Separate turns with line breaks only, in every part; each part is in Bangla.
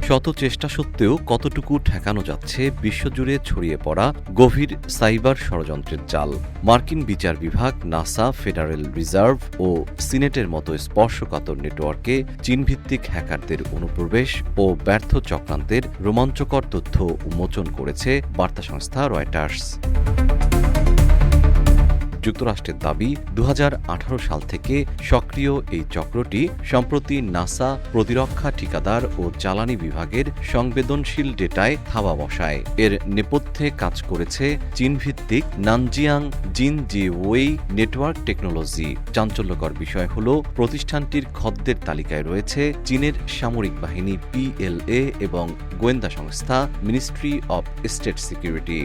শত চেষ্টা সত্ত্বেও কতটুকু ঠেকানো যাচ্ছে বিশ্বজুড়ে ছড়িয়ে পড়া গভীর সাইবার ষড়যন্ত্রের জাল। মার্কিন বিচার বিভাগ, নাসা, ফেডারেল রিজার্ভ ও সিনেটের মতো স্পর্শকাতর নেটওয়ার্কে চীনভিত্তিক হ্যাকারদের অনুপ্রবেশ ও ব্যর্থ চক্রান্তের রোমাঞ্চকর তথ্য উন্মোচন করেছে বার্তা সংস্থা রয়টার্স। যুক্তরাষ্ট্রের দাবি, ২০১৮ সাল থেকে সক্রিয় এই চক্রটি সম্প্রতি নাসা, প্রতিরক্ষা ঠিকাদার ও জ্বালানি বিভাগের সংবেদনশীল ডেটায় থাবা বসায়। এর নেপথ্যে কাজ করেছে চীনভিত্তিক নানজিয়াং জিনজিওয়েই নেটওয়ার্ক টেকনোলজি। চাঞ্চল্যকর বিষয় হল, প্রতিষ্ঠানটির খদ্দের তালিকায় রয়েছে চীনের সামরিক বাহিনী PLA এবং গোয়েন্দা সংস্থা মিনিস্ট্রি অব স্টেট সিকিউরিটি।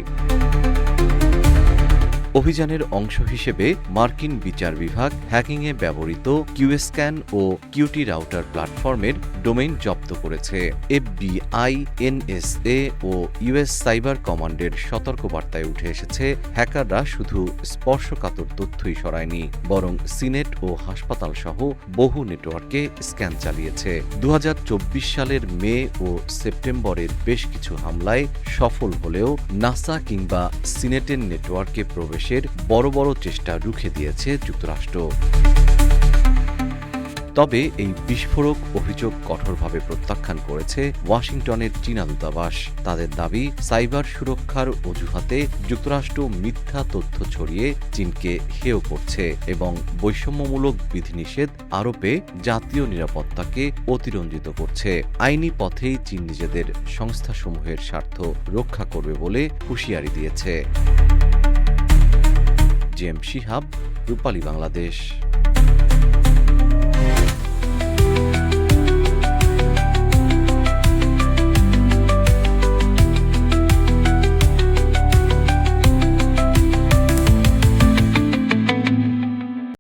অভিযানের অংশ হিসেবে মার্কিন বিচার বিভাগ হ্যাকিংয়ে ব্যবহৃত কিউস্ক্যান ও কিউটি রাউটার প্ল্যাটফর্মের ডোমেইন জব্দ করেছে। FBI, NSA ও US সাইবার কমান্ডের সতর্কবার্তায় উঠে এসেছে, হ্যাকাররা শুধু স্পর্শকাতর তথ্যই সরায়নি, বরং সিনেট ও হাসপাতাল সহ বহু নেটওয়ার্কে স্ক্যান চালিয়েছে। ২০২৪ সালের মে ও সেপ্টেম্বরের বেশ কিছু হামলায় সফল হলেও নাসা কিংবা সিনেটের নেটওয়ার্কে প্রবেশের বড় বড় চেষ্টা রুখে দিয়েছে যুক্তরাষ্ট্র। তবে এই বিস্ফোরক অভিযোগ কঠোরভাবে প্রত্যাখ্যান করেছে ওয়াশিংটনের চীনা দূতাবাস। তাদের দাবি, সাইবার সুরক্ষার অজুহাতে যুক্তরাষ্ট্র মিথ্যা তথ্য ছড়িয়ে চীনকে হেয় করছে এবং বৈষম্যমূলক বিধিনিষেধ আরোপে জাতীয় নিরাপত্তাকে অতিরঞ্জিত করছে। আইনি পথেই চীন নিজেদের সংস্থাসমূহের স্বার্থ রক্ষা করবে বলে হুঁশিয়ারি দিয়েছে। জেম শিহাব, রূপালী বাংলাদেশ।